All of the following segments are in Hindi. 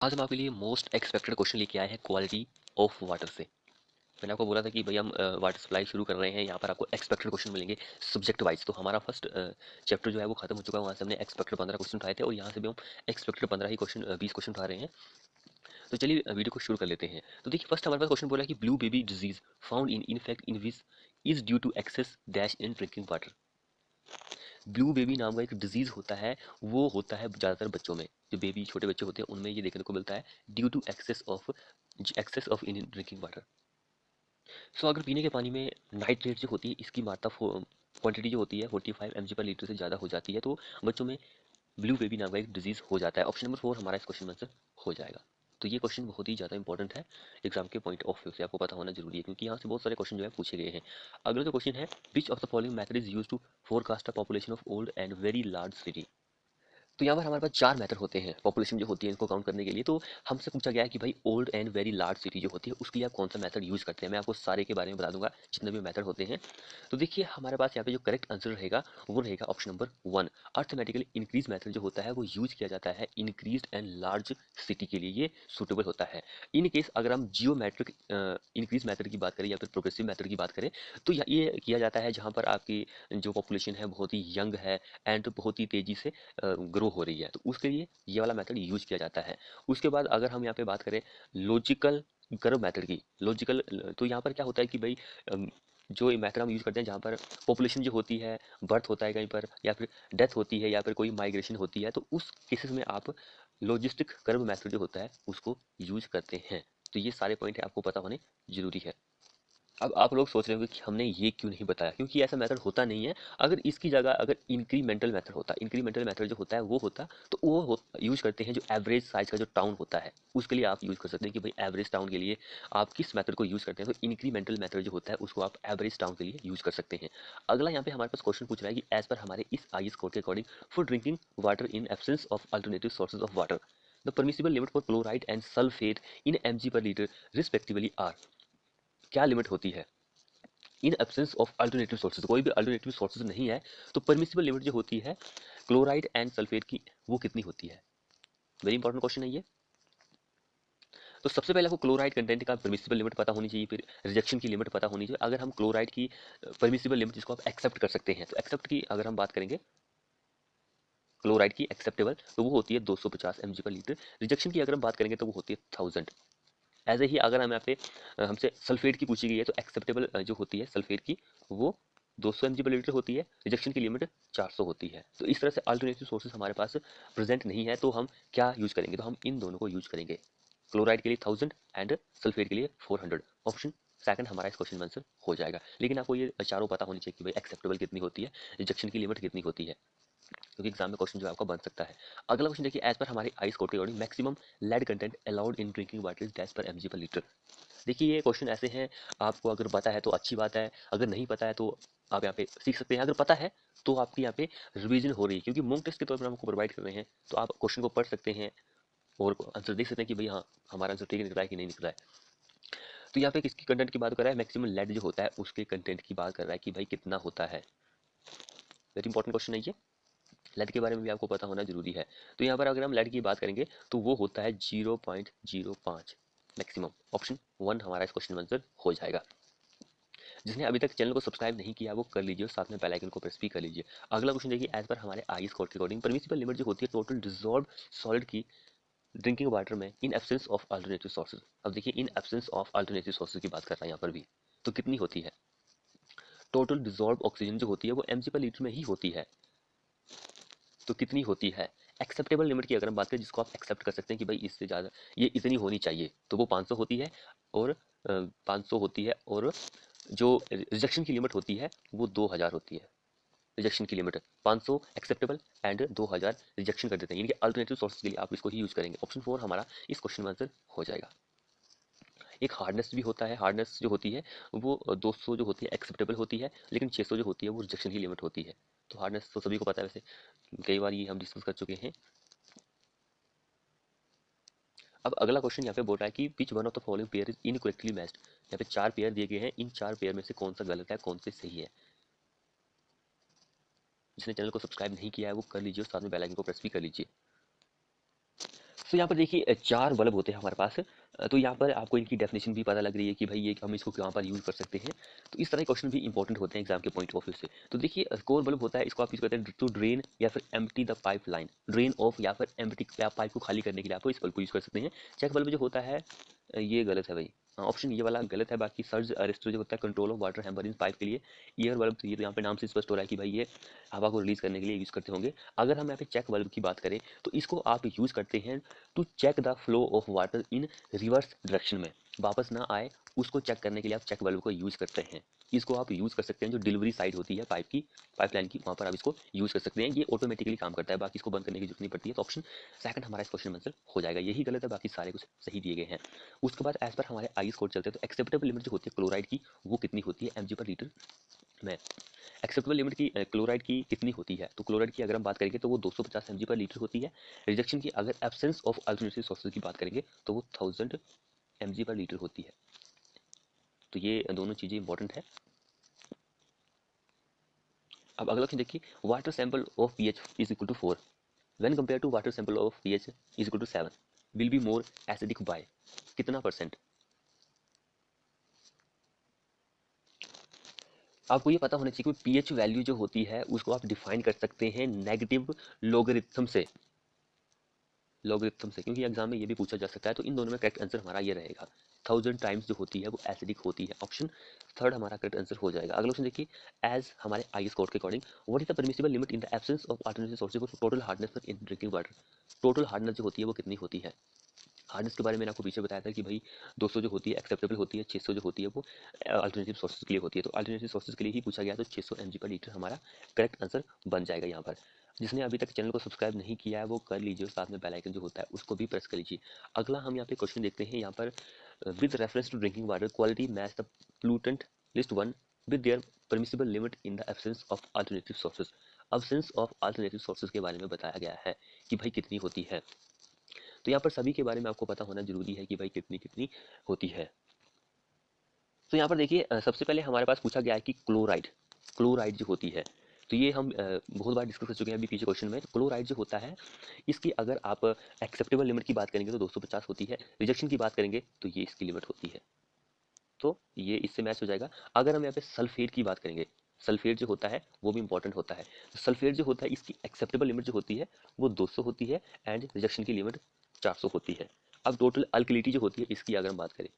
आज हम आपके लिए मोस्ट एक्सपेक्टेड क्वेश्चन लेके आए हैं क्वालिटी ऑफ वाटर से। मैंने आपको बोला था कि भाई हम वाटर सप्लाई शुरू कर रहे हैं, यहाँ पर आपको एक्सपेक्टेड क्वेश्चन मिलेंगे सब्जेक्ट वाइज। तो हमारा फर्स्ट चैप्टर जो है वो खत्म हो चुका है, वहाँ से हमने एक्सपेक्टेड 15 क्वेश्चन उठाए थे और यहाँ से भी हम एक्सपेक्टेड 15 ही क्वेश्चन 20 क्वेश्चन उठा रहे हैं। तो चलिए वीडियो को शुरू कर लेते हैं। तो देखिए फर्स्ट हमारे पास क्वेश्चन बोला है कि blue baby disease found in infect in which is due to excess dash in drinking water. Blue baby नाम का एक डिजीज होता है, वो होता है ज़्यादातर बच्चों में, जो बेबी छोटे बच्चे होते हैं उनमें ये देखने को मिलता है due to excess of in drinking water. So अगर पीने के पानी में नाइट्रेट जो होती है इसकी मात्रा क्वांटिटी जो होती है 45 mg पर लीटर से ज़्यादा हो जाती है, तो बच्चों में ब्लू बेबी नाम का एक डिजीज हो जाता है। ऑप्शन नंबर 4 हमारा इस क्वेश्चन में आंसर हो जाएगा। तो ये क्वेश्चन बहुत ही ज़्यादा इंपॉर्टेंट है, एग्जाम के पॉइंट ऑफ व्यू से आपको पता होना जरूरी है, क्योंकि यहाँ से बहुत सारे क्वेश्चन जो है पूछे गए हैं। अगला जो क्वेश्चन है, which of the following method is use to forecast the population of old and very large city. तो यहाँ पर हमारे पास 4 मेथड होते हैं पॉपुलेशन जो होती है इनको काउंट करने के लिए। तो हमसे पूछा गया है कि भाई old and very large city जो होती है उसके लिए आप कौन सा मेथड यूज़ करते हैं। मैं आपको सारे के बारे में बता दूंगा जितने भी मेथड होते हैं। तो देखिए हमारे पास यहाँ पे जो करेक्ट आंसर रहेगा वो रहेगा ऑप्शन नंबर 1। अर्थमेटिकली इंक्रीज मेथड जो होता है वो यूज किया जाता है इंक्रीज एंड लार्ज सिटी के लिए, ये सूटेबल होता है। इन केस अगर हम जियोमेट्रिक इंक्रीज मेथड की बात करें या फिर प्रोग्रेसिव मेथड की बात करें, तो ये किया जाता है जहाँ पर आपकी जो पॉपुलेशन है बहुत ही यंग है एंड बहुत ही तेज़ी से ग्रो हो रही है, तो उसके लिए ये वाला मेथड यूज किया जाता है। उसके बाद अगर हम यहाँ पे बात करें लॉजिकल कर्व मेथड की, लॉजिकल, तो यहाँ पर क्या होता है कि भाई जो मेथड हम यूज करते हैं जहाँ पर पॉपुलेशन जो होती है, बर्थ होता है कहीं पर या फिर डेथ होती है या फिर कोई माइग्रेशन होती है, तो उस केसेस में आप लॉजिस्टिक कर्व मेथड जो होता है उसको यूज करते हैं। तो ये सारे पॉइंट आपको पता होने जरूरी है। अब आप लोग सोच रहे होंगे कि हमने ये क्यों नहीं बताया, क्योंकि ऐसा मेथड होता नहीं है। अगर इसकी जगह अगर इंक्रीमेंटल मेथड होता, इंक्रीमेंटल मेथड जो होता है वो होता, तो वो यूज करते हैं जो एवरेज साइज का जो टाउन होता है उसके लिए आप यूज कर सकते हैं कि भाई एवरेज टाउन के लिए आप किस मेथड को यूज करते हैं। तो इंक्रीमेंटल मेथड जो होता है उसको आप एवरेज टाउन के लिए यूज कर सकते हैं। अगला यहाँ पे हमारे पास क्वेश्चन पूछ रहा है कि एज पर हमारे इस आईएस कोड के according for drinking water in absence of alternative sources of water the permissible limit for chloride and sulphate in mg पर लीटर रिस्पेक्टिवली आर। क्या लिमिट होती है in absence of alternative sources, कोई भी अल्टरनेटिव सोर्सेज नहीं है, तो परमिसिबल लिमिट जो होती है क्लोराइड एंड सल्फेट की वो कितनी होती है। वेरी इंपॉर्टेंट क्वेश्चन है ये। तो सबसे पहले आपको क्लोराइड कंटेंट का परमिसिबल लिमिट पता होनी चाहिए, फिर रिजेक्शन की लिमिट पता होनी चाहिए। अगर हम क्लोराइड की परमिसिबल लिमिट जिसको आप एक्सेप्ट कर सकते हैं, तो एक्सेप्ट की अगर हम बात करेंगे क्लोराइड की एक्सेप्टेबल, तो वो होती है 250 mg पर लीटर। रिजेक्शन की अगर हम बात करेंगे तो वो होती है 1000। ऐसे ही अगर हम यहाँ पे हमसे सल्फेट की पूछी गई है, तो एक्सेप्टेबल जो होती है सल्फेट की वो 200 mg पर लीटर होती है, रिजेक्शन की लिमिट 400 होती है। तो इस तरह से अल्टरनेटिव सोर्सेज हमारे पास प्रेजेंट नहीं है, तो हम क्या यूज करेंगे, तो हम इन दोनों को यूज करेंगे, क्लोराइड के लिए 1000 एंड सल्फेट के लिए 400। ऑप्शन सेकंड हमारा इस क्वेश्चन में आंसर हो जाएगा। लेकिन आपको ये चारों पता होनी चाहिए कि भाई एक्सेप्टेबल कितनी होती है, रिजेक्शन की लिमिट कितनी होती है, क्योंकि एग्जाम में क्वेश्चन जो आपका बन सकता है। अगला क्वेश्चन देखिए, एज पर हमारे आइस कोड के according maximum lead content allowed in drinking water is dash per mg per litre. देखिए ये क्वेश्चन ऐसे हैं, आपको अगर पता है तो अच्छी बात है, अगर नहीं पता है तो आप यहाँ पे सीख सकते हैं। अगर पता है तो आपकी यहाँ पे रिवीजन हो रही है, क्योंकि मॉक टेस्ट के तौर पर हमको प्रोवाइड कर रहे हैं, तो आप क्वेश्चन को पढ़ सकते हैं और आंसर देख सकते हैं कि भाई हाँ हमारा आंसर ठीक निकल रहा है कि नहीं निकल रहा है। तो यहाँ पे किसकी कंटेंट की बात कर रहा है, मैक्सिमम लेड जो होता है उसके कंटेंट की बात कर रहा है कि भाई कितना होता है। वेरी इंपॉर्टेंट क्वेश्चन है ये, लेड के बारे में भी आपको पता होना जरूरी है। तो यहाँ पर अगर हम लेड की बात करेंगे तो वो होता है 0.05 मैक्सिमम। ऑप्शन 1 हमारा इस क्वेश्चन में आंसर हो जाएगा। जिसने अभी तक चैनल को सब्सक्राइब नहीं किया वो कर लीजिए और साथ में बेल आइकन को प्रेस भी कर लीजिए। अगला क्वेश्चन देखिए, एज पर हमारे आईएस कोड के अकॉर्डिंग परमिसिबल लिमिट जो होती है टोटल डिजॉल्व सॉलिड की ड्रिंकिंग वाटर में in absence of alternative sources. अब देखिए in absence of alternative sources की बात कर रहा है यहाँ पर भी, तो कितनी होती है। टोटल डिजॉल्व ऑक्सीजन जो होती है वो mg पर लीटर में ही होती है, तो कितनी होती है। एक्सेप्टेबल लिमिट की अगर हम बात करें जिसको आप एक्सेप्ट कर सकते हैं कि भाई इससे ज़्यादा ये इतनी होनी चाहिए, तो वो 500 होती है और 500 होती है, और जो रिजेक्शन की लिमिट होती है वो 2000 होती है। रिजेक्शन की लिमिट 500 एक्सेप्टेबल एंड 2000 रिजेक्शन कर देते हैं, यानी कि अल्टरनेटिव सोर्स के लिए आप इसको ही यूज करेंगे। ऑप्शन 4 हमारा इस क्वेश्चन में आंसर हो जाएगा। एक हार्डनेस भी होता है, हार्डनेस जो होती है वो 200 जो होती है एक्सेप्टेबल होती है, लेकिन 600 जो होती है वो रिजेक्शन की लिमिट होती है। तो हार्डनेस तो सभी को पता है, वैसे कई बार ये हम डिस्कस कर चुके हैं। अब अगला क्वेश्चन यहाँ पे बोल रहा है कि which one of the following pair is incorrectly matched. यहाँ पे 4 पेयर दिए गए हैं, इन 4 पेयर में से कौन सा गलत है कौन से सही है। जिसने चैनल को सब्सक्राइब नहीं किया है वो कर लीजिए और साथ में बेल आइकन को प्रेस भी कर लीजिए। सो यहाँ पर देखिए चार बल्ब होते हैं हमारे पास। तो यहाँ पर आपको इनकी डेफिनेशन भी पता लग रही है कि भाई ये हम इसको कहाँ पर यूज़ कर सकते हैं। तो इस तरह के क्वेश्चन भी इंपॉर्टेंट होते हैं एग्जाम के पॉइंट ऑफ व्यू से। तो देखिए कोर बल्ब होता है, इसको आप यूज़ करते हैं टू ड्रेन या फिर empty the pipe line, drain of या फिर एम्प्टी पाइप को खाली करने के लिए आपको इस बल्ब को यूज़ कर सकते हैं। चेक बल्ब जो होता है ये गलत है भाई, ऑप्शन ये वाला गलत है। बाकी सर्ज अरेस्टर जो होता है control of water hamper in pipe के लिए। ईयर बल्ब तो ये तो यहाँ पे नाम से स्पष्ट हो रहा है कि भाई ये हवा को रिलीज करने के लिए यूज़ करते होंगे। अगर हम यहाँ पे चेक बल्ब की बात करें तो इसको आप यूज़ करते हैं to check the flow of water in reverse direction में, वापस ना आए उसको चेक करने के लिए आप चेक बल्ब को यूज़ करते हैं। इसको आप यूज़ कर सकते हैं जो डिलीवरी साइड होती है पाइप की, पाइपलाइन की, वहाँ पर आप इसको यूज़ कर सकते हैं। ये ऑटोमेटिकली काम करता है, बाकी इसको बंद करने की जरूरत नहीं पड़ती है। तो ऑप्शन सेकंड हमारा इस क्वेश्चन में आंसर हो जाएगा। यही गलत है, बाकी सारे कुछ सही दिए गए हैं। उसके बाद एज पर हमारे आई स्कोर चलते हैं। तो एक्सेप्टेबल लिमिट जो होती है क्लोराइड की वो कितनी होती है एमजी पर लीटर में। एक्सेप्टेबल लिमिट की क्लोराइड की कितनी होती है, तो क्लोराइड की अगर हम बात करेंगे तो वो 250 mg पर लीटर होती है। रिजेक्शन की अगर एब्सेंस ऑफ अल्टरनेटिव सोर्सेज की बात करेंगे तो वो 1000 mg पर लीटर होती है। तो ये दोनों चीज़ें इंपॉर्टेंट है। अब अगला क्वेश्चन देखिए, water sample of pH is equal to 4 when compare to water sample of pH is equal to 7 will be more acidic by कितना परसेंट। आपको ये पता होना चाहिए कि pH वैल्यू जो होती है उसको आप डिफाइन कर सकते हैं नेगेटिव लोगरिथम से, लॉगरिथम से, क्योंकि एग्जाम में ये भी पूछा जा सकता है। तो इन दोनों में करेक्ट आंसर हमारा ये रहेगा, 1000 टाइम्स जो होती है वो एसिडिक होती है। ऑप्शन थर्ड हमारा करेक्ट आंसर हो जाएगा। अगला क्वेश्चन देखिए, एज हमारे आई कोड के according what is the permissible limit in the absence of alternative sources for total hardness in drinking water. Total hardness जो होती है वो कितनी होती है। हार्डनेस के बारे में मैंने आपको पीछे बताया था कि भाई 200 जो होती है एक्सेप्टेबल होती है, 600 जो होती है वो अल्टरनेटिव सोर्सेज के लिए होती है। तो अल्टरनेटिव सोर्सेज के लिए ही पूछा गया, तो 600 mg पर लीटर हमारा करेक्ट आंसर बन जाएगा यहाँ पर। जिसने अभी तक चैनल को सब्सक्राइब नहीं किया है वो कर लीजिए, और साथ में बेल आइकन जो होता है उसको भी प्रेस कर लीजिए। अगला हम यहाँ पे क्वेश्चन देखते हैं यहाँ पर, with reference to drinking water quality match the pollutant list one with their permissible limit in the absence of alternative sources. Absence of alternative sources के बारे में बताया गया है कि भाई कितनी होती है। तो यहाँ पर सभी के बारे में आपको पता होना जरूरी है कि भाई कितनी कितनी होती है। तो यहाँ पर देखिए सबसे पहले हमारे पास पूछा गया है कि क्लोराइड, क्लोराइड जो होती है, तो ये हम बहुत बार डिस्कस कर चुके हैं अभी पीछे क्वेश्चन में। क्लोराइड जो होता है इसकी अगर आप एक्सेप्टेबल लिमिट की बात करेंगे तो 250 होती है, रिजेक्शन की बात करेंगे तो ये इसकी लिमिट होती है। तो ये इससे मैच हो जाएगा। अगर हम यहाँ पे सल्फेट की बात करेंगे, सल्फेट जो होता है वो भी इंपॉर्टेंट होता है। सल्फेट जो होता है इसकी एक्सेप्टेबल लिमिट जो होती है वो 200 होती है एंड रिजेक्शन की लिमिट 400 होती है। अब टोटल अल्कलिटी जो होती है इसकी अगर हम बात करें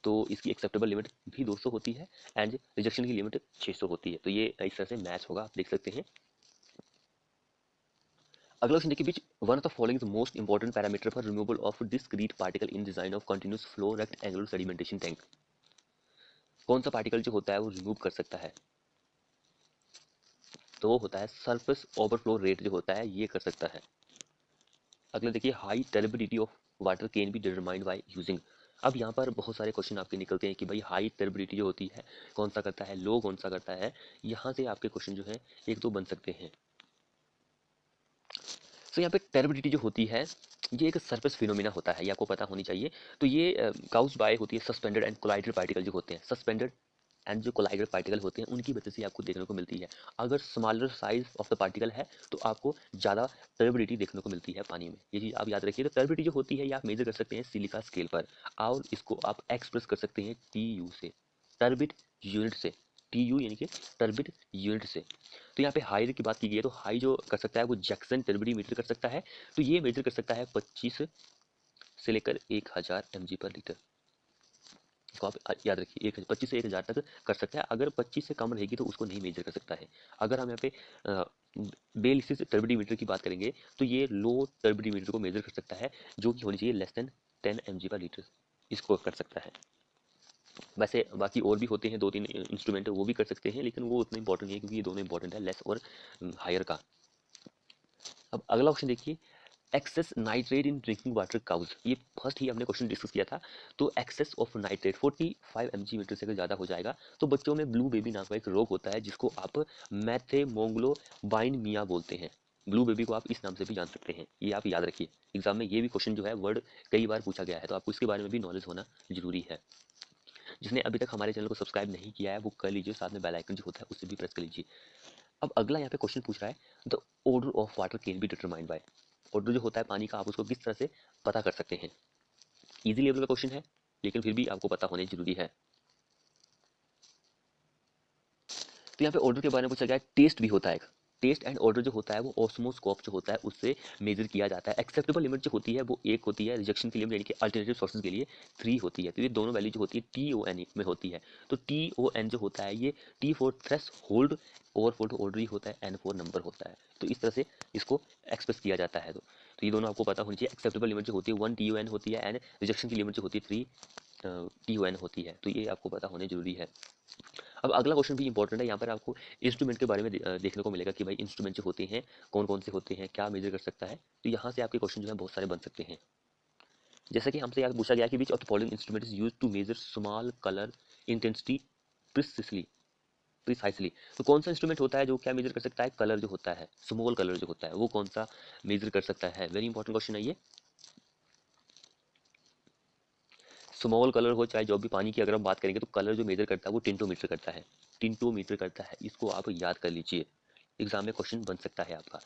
तो इसकी एक्सेप्टेबल लिमिट भी 200 होती है एंड रिजेक्शन की लिमिट 600 होती है। तो ये इस तरह से मैच होगा, आप देख सकते हैं। अगला क्वेश्चन देखिए, which one of the following is most important parameter for removal of discrete particle in design of continuous flow rectangular sedimentation tank. कौन सा पार्टिकल जो होता है वो रिमूव कर सकता है, तो वो होता है सरफेस ओवरफ्लो रेट जो होता है ये कर सकता है। अगला देखिए, high turbidity of water can be determined by using. अब यहाँ पर बहुत सारे क्वेश्चन आपके निकलते हैं कि भाई हाई टर्बिडिटी जो होती है कौन सा करता है, लो कौन सा करता है। यहाँ से आपके क्वेश्चन जो है एक दो बन सकते हैं। तो यहाँ पे टर्बिडिटी जो होती है ये एक सरफेस फिनोमिना होता है, ये आपको पता होनी चाहिए। तो ये काउज बाय होती है सस्पेंडेड एंड कोलाइडेड पार्टिकल जो होते हैं, सस्पेंडेड एंड जो कोलाइडेड पार्टिकल होते हैं उनकी वजह से आपको देखने को मिलती है। अगर smaller size of the particle है तो आपको ज़्यादा टर्बिडिटी देखने को मिलती है पानी में, ये चीज़ आप याद रखिए। तो टर्बिडिटी जो होती है ये आप मेजर कर सकते हैं सिलिका स्केल पर, और इसको आप एक्सप्रेस कर सकते हैं TU से, टर्बिड यूनिट से। TU यानी कि टर्बिड यूनिट से। तो यहाँ पे हाई की बात की गई है, तो हाई जो कर सकता है वो जैक्सन टर्बिडी मीटर कर सकता है। तो ये मेजर कर सकता है 25 से लेकर 1000 mg पर लीटर। इसको आप याद रखिए, 25 से 1000 तक कर सकता है। अगर 25 से कम रहेगी तो उसको नहीं मेजर कर सकता है। अगर हम यहाँ पे बेलिसिस टर्बिडीमीटर की बात करेंगे तो ये लो टर्बिडीमीटर को मेजर कर सकता है, जो कि होनी चाहिए लेस देन 10 mg पर लीटर, इसको कर सकता है। वैसे बाकी और भी होते हैं दो तीन इंस्ट्रूमेंट, वो भी कर सकते हैं, लेकिन वो उतना इंपॉर्टेंट नहीं है क्योंकि ये दोनों इंपॉर्टेंट है, लेस और हायर का। अब अगला ऑप्शन देखिए, excess nitrate in drinking water cause, ये फर्स्ट ही हमने क्वेश्चन डिस्कस किया था। तो excess of nitrate 45 mg metre से अगर ज़्यादा हो जाएगा तो बच्चों में ब्लू बेबी नाम का एक रोग होता है जिसको आप मैथेमोग्लोबाइनमिया बोलते हैं। ब्लू बेबी को आप इस नाम से भी जान सकते हैं, ये आप याद रखिए। एग्जाम में ये भी क्वेश्चन जो है वर्ड कई बार पूछा गया है, तो आपको इसके बारे में भी नॉलेज होना जरूरी है। जिसने अभी तक हमारे चैनल को सब्सक्राइब नहीं किया है वो कर लीजिए, साथ में बेल आइकन जो होता है उससे भी प्रेस कर लीजिए। अब अगला यहाँ पे क्वेश्चन पूछ रहा है, the order of water can be determined by. Order जो होता है पानी का आप उसको किस तरह से पता कर सकते हैं। इजी लेवल का क्वेश्चन है लेकिन फिर भी आपको पता होने जरूरी है। तो यहाँ पे ऑर्डर के बारे में पूछा गया है, टेस्ट भी होता है। टेस्ट एंड ऑर्डर जो होता है वो ऑस्मोस्कोप जो होता है उससे मेजर किया जाता है। एक्सेप्टेबल लिमिट जो होती है वो 1 होती है, रिजेक्शन की लिमिट यानी कि अल्टरनेटिव सोर्सेज के लिए 3 होती है। तो ये दोनों वैल्यू जो होती है TON में होती है। तो TON जो होता है ये T for threshold, over for order ही होता है, N फॉर नंबर होता है। तो इस तरह से इसको एक्सप्रेस किया जाता है। तो ये दोनों आपको पता होनी चाहिए। एक्सेप्टेबल लिमिट जो होती है 1 TON होती है एंड रिजेक्शन की लिमिट जो होती है 3 TON होती है। तो ये आपको पता होने जरूरी है। अब अगला क्वेश्चन भी इंपॉर्टेंट है। यहाँ पर आपको इंस्ट्रूमेंट के बारे में देखने को मिलेगा कि भाई इंस्ट्रूमेंट जो होते हैं कौन कौन से होते हैं, क्या मेजर कर सकता है। तो यहाँ से आपके क्वेश्चन जो है बहुत सारे बन सकते हैं। जैसा कि हमसे यहाँ पूछा गया कि which of the following instrument is used to measure small colour intensity precisely. तो कौन सा इंस्ट्रूमेंट होता है जो क्या मेजर कर सकता है, कलर जो होता है, स्मॉल कलर जो होता है वो कौन सा मेजर कर सकता है। वेरी इंपॉर्टेंट क्वेश्चन है ये। स्मॉल कलर हो चाहे जो भी, पानी की अगर हम बात करेंगे तो कलर जो मेजर करता है वो टिंटोमीटर करता है। टिंटोमीटर करता है, इसको आप याद कर लीजिए, एग्जाम में क्वेश्चन बन सकता है आपका।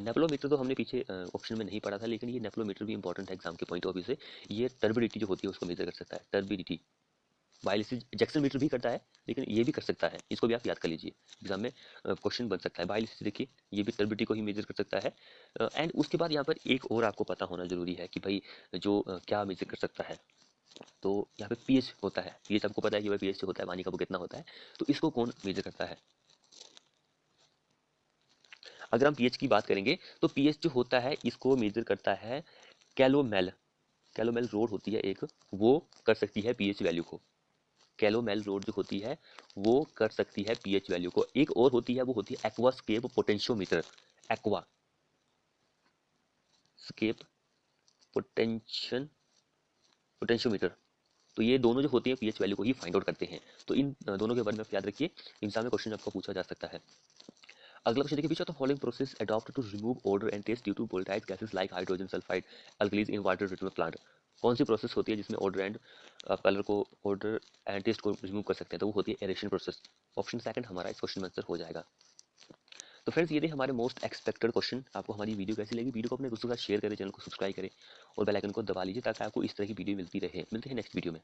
नेप्लोमीटर तो हमने पीछे ऑप्शन में नहीं पढ़ा था, लेकिन ये नेप्लोमीटर भी इंपॉर्टेंट है एग्जाम के पॉइंट ऑफ व्यू से। ये टर्बिडिटी जो होती है उसको मेजर कर सकता है, टर्बिडिटी। बायोलिसिस जैक्सन मीटर भी करता है लेकिन ये भी कर सकता है, इसको भी आप याद कर लीजिए, एग्जाम में क्वेश्चन बन सकता है। बायोलिसिस देखिए ये भी टर्बिडिटी को ही मेजर कर सकता है। एंड उसके बाद यहाँ पर एक और आपको पता होना जरूरी है कि भाई जो क्या मेजर कर सकता है। तो यहाँ पे पीएच होता है, पीएच आपको पता है कि भाई पीएच जो होता है पानी का वो कितना होता है। तो इसको कौन मेजर करता है। अगर हम पीएच की बात करेंगे तो पीएच जो होता है इसको मेजर करता है कैलोमेल। कैलोमेल रोड होती है एक, वो कर सकती है पीएच वैल्यू को। कैलोमेल रोड जो होती है वो कर सकती है पीएच वैल्यू को। एक और होती है वो होती है aquascape potentiometer. Aquascape पोटेंशियन पोटेंशियोमीटर। तो ये दोनों जो होती है पीएच वैल्यू को ही फाइंड आउट करते हैं। तो इन दोनों के बारे में आप याद रखिए, एग्जाम में क्वेश्चन आपको पूछा जा सकता है। अगला क्वेश्चन देखिए, which of the following process adopt to remove odour and taste due to volatile gases like hydrogen sulphide alkalies in water treatment plant. कौन सी प्रोसेस होती है जिसमें ऑर्डर एंड कलर को, ऑर्डर एंड टेस्ट को रिमूव कर सकते हैं। तो वो होती है एरेशन प्रोसेस। ऑप्शन सेकंड हमारा इस क्वेश्चन में आंसर हो जाएगा। तो फ्रेंड्स ये थे हमारे मोस्ट एक्सपेक्टेड क्वेश्चन। आपको हमारी वीडियो कैसी लगी, वीडियो को अपने दोस्तों के साथ शेयर करें, चैनल को सब्सक्राइब करें और बेल आइकन को दबा लीजिए ताकि आपको इस तरह की वीडियो मिलती रहे। मिलते हैं नेक्स्ट वीडियो में।